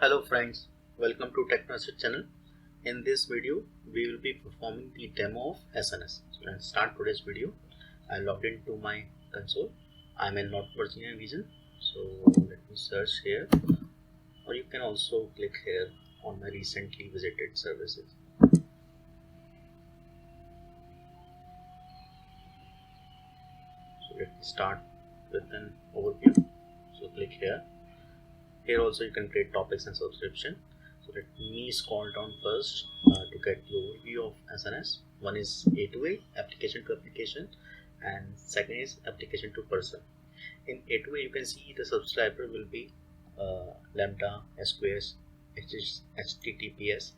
Hello friends, welcome to Technology channel. In this video, we will be performing the demo of SNS. So let's start today's video. I logged into my console. I'm in North Virginia region. So let me search here, or you can also click here on my recently visited services. So let me start with an overview. So click here. Here also you can create topics and subscription. So let me scroll down first to get the overview of SNS. One is A2A, application to application, and second is application to person. In A2A you can see the subscriber will be Lambda, SQS, HTTPS,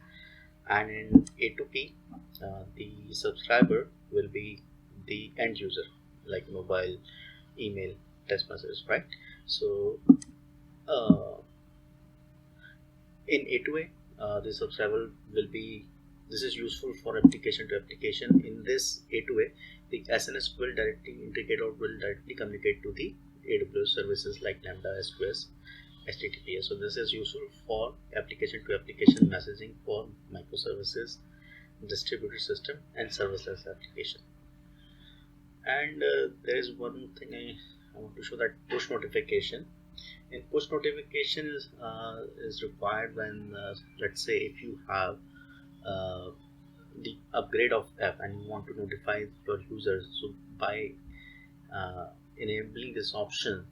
and in A2P the subscriber will be the end user like mobile, email, text messages, right? So in A2A, the subscriber will be, this is useful for application to application. In this A2A, the SNS will directly integrate or will directly communicate to the AWS services like Lambda, SQS, HTTPS. So this is useful for application to application messaging for microservices, distributed system, and serverless application. And there is one thing I want to show, that push notification. In push notification is required when let's say if you have the upgrade of app and you want to notify your users. So by enabling this option,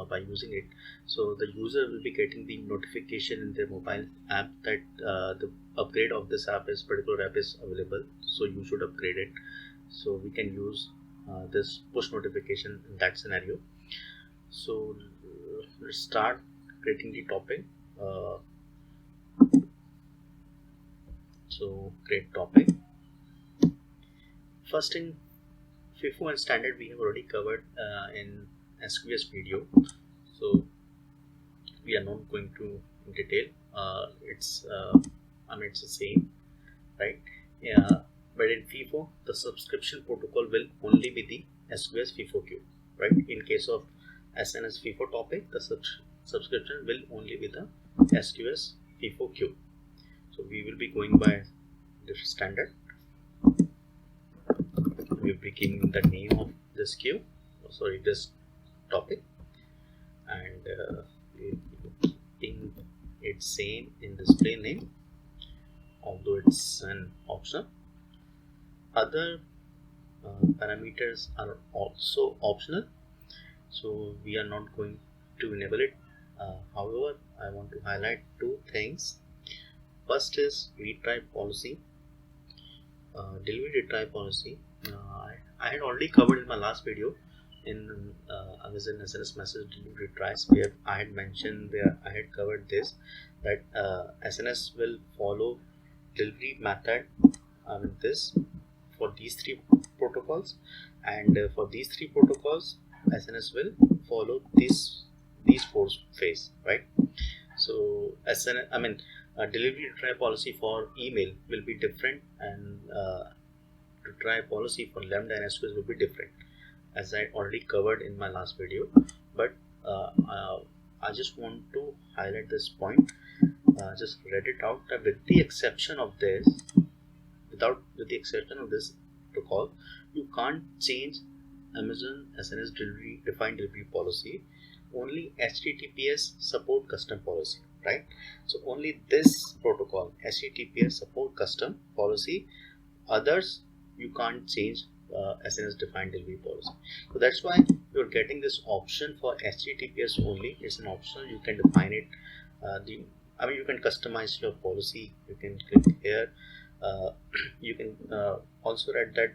by using it, so the user will be getting the notification in their mobile app that the upgrade of this app, is particular app is available, so you should upgrade it. So we can use this push notification in that scenario. So let's start creating the topic. So create topic. First, in FIFO and standard we have already covered in SQS video, so we are not going to detail. It's it's the same, right? Yeah, but in FIFO the subscription protocol will only be the SQS FIFO queue, right? In case of SNS FIFO topic, the subscription will only be the SQS FIFO queue. So we will be going by this standard. We will be giving the name of this queue, this topic, and we will be keeping it same in display name, although it's an option. Other parameters are also optional, so we are not going to enable it. However, I want to highlight two things. First is retry policy, delivery retry policy. I had already covered in my last video in Amazon SNS message delivery retries, where I had mentioned, where I had covered this, that SNS will follow delivery method this for these three protocols, and for these three protocols SNS will follow these four phase, right? So SNS, delivery retry policy for email will be different, and retry policy for Lambda and SQS will be different, as I already covered in my last video. But I just want to highlight this point. Just read it out, that with the exception of this, with the exception of this protocol, you can't change Amazon SNS defined delivery policy. Only HTTPS support custom policy, right? So only this protocol, HTTPS support custom policy. Others you can't change SNS defined delivery policy. So that's why you're getting this option for HTTPS only. It's an optional. You can define it. You can customize your policy. You can click here. You can also read that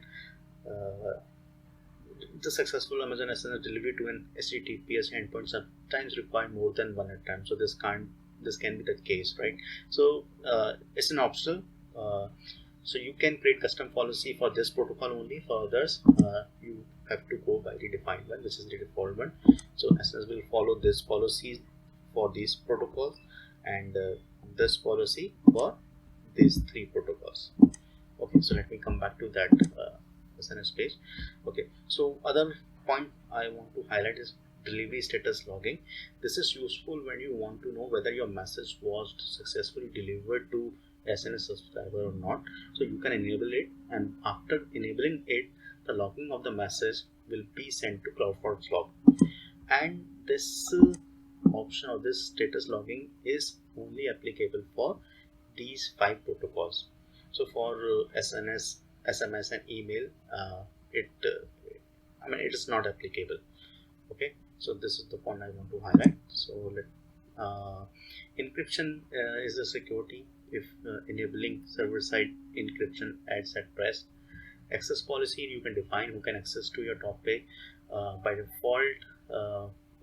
the successful Amazon SNS delivery to an HTTPS endpoint sometimes require more than one at a time. So this can be the case, right? So it's an optional. So you can create custom policy for this protocol only. For others, you have to go by the defined one, which is the default one. So SNS will follow this policy for these protocols, and this policy for these three protocols. Okay, so let me come back to that SNS page. Okay, so other point I want to highlight is delivery status logging. This is useful when you want to know whether your message was successfully delivered to SNS subscriber or not. So you can enable it, and after enabling it, the logging of the message will be sent to CloudForms log. And this option of this status logging is only applicable for these 5 protocols. So for SNS, SMS and email, it is not applicable. Okay, so this is the point I want to highlight. So encryption is a security. If enabling server-side encryption adds at rest. Access policy, you can define who can access to your topic. By default,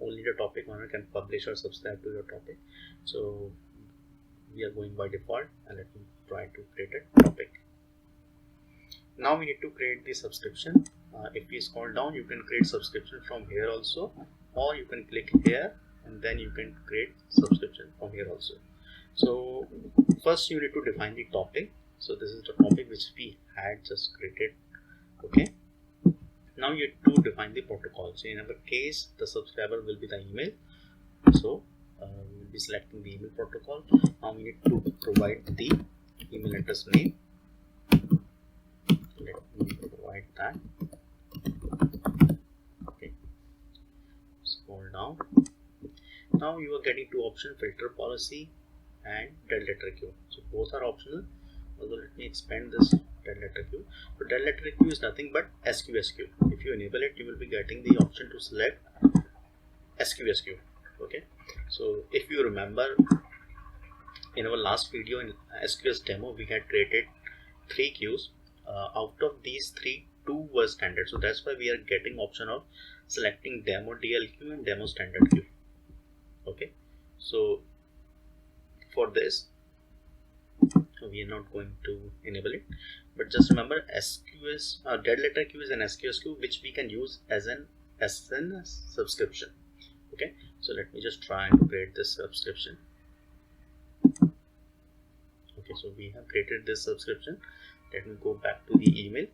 only the topic owner can publish or subscribe to your topic. So we are going by default, and let me try to create a topic. Now we need to create the subscription. If we scroll down, you can create subscription from here also, or you can click here and then you can create subscription from here also. So first you need to define the topic. So this is the topic which we had just created. Okay, now you need to define the protocol. So in our case, the subscriber will be the email. So we will be selecting the email protocol. Now we need to provide the email address name. Let me provide that. Okay, scroll down. Now you are getting 2 options: filter policy and dead letter queue. So both are optional. Although let me expand this dead letter queue. So dead letter queue is nothing but SQSQ. If you enable it, you will be getting the option to select SQSQ. Okay, so if you remember, in our last video in SQS demo, we had created 3 queues. Out of these 3, 2 were standard. So that's why we are getting option of selecting demo DLQ and demo standard queue. Okay, so for this we are not going to enable it, but just remember SQS dead letter queue is an SQS queue which we can use as an SNS subscription. Okay, so let me just try to create this subscription. Okay, so we have created this subscription. Let me go back to the email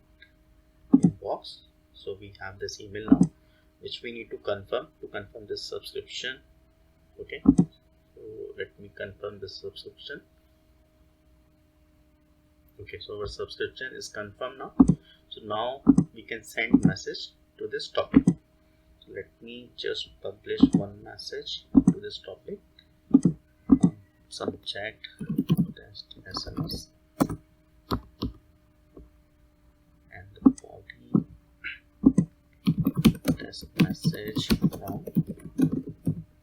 inbox. So we have this email now, which we need to confirm this subscription. Okay, so let me confirm this subscription. Okay, so our subscription is confirmed now. So now we can send message to this topic. So let me just publish one message to this topic. Subject test SMS and the body test message from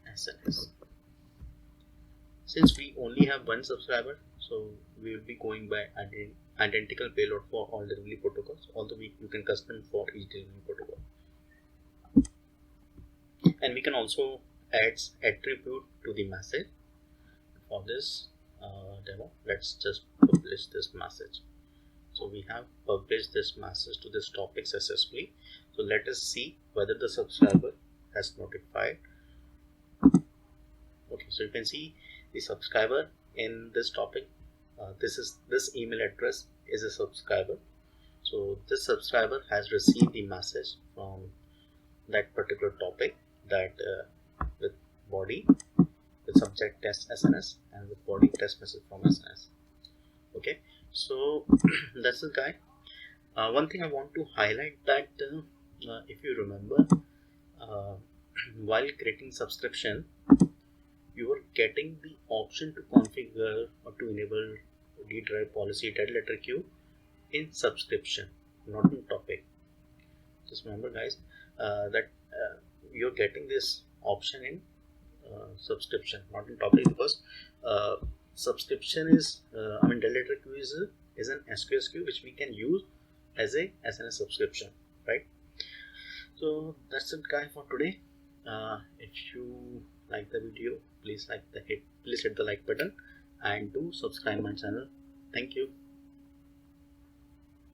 SNS. Since we only have one subscriber, so we will be going by identical payload for all delivery protocols, although you can custom for each delivery protocol. And we can also add attribute to the message. For this demo, let's just publish this message. So we have published this message to this topic successfully. So let us see whether the subscriber has notified. Okay, so you can see the subscriber in this topic. This email address is a subscriber. So this subscriber has received the message from that particular topic, that with body, with subject test SNS, and with body test message from SNS. Okay, so that's the guide. One thing I want to highlight that if you remember, while creating subscription, you are getting the option to configure or to enable retry policy dead letter queue in subscription, not in topic. Just remember, guys, that you're getting this option in subscription, not in topic, because subscription is dead letter queue is an SQS queue which we can use as a SNS subscription, right? So that's it, guys, for today. If you like the video, please hit the like button and do subscribe my channel. Thank you.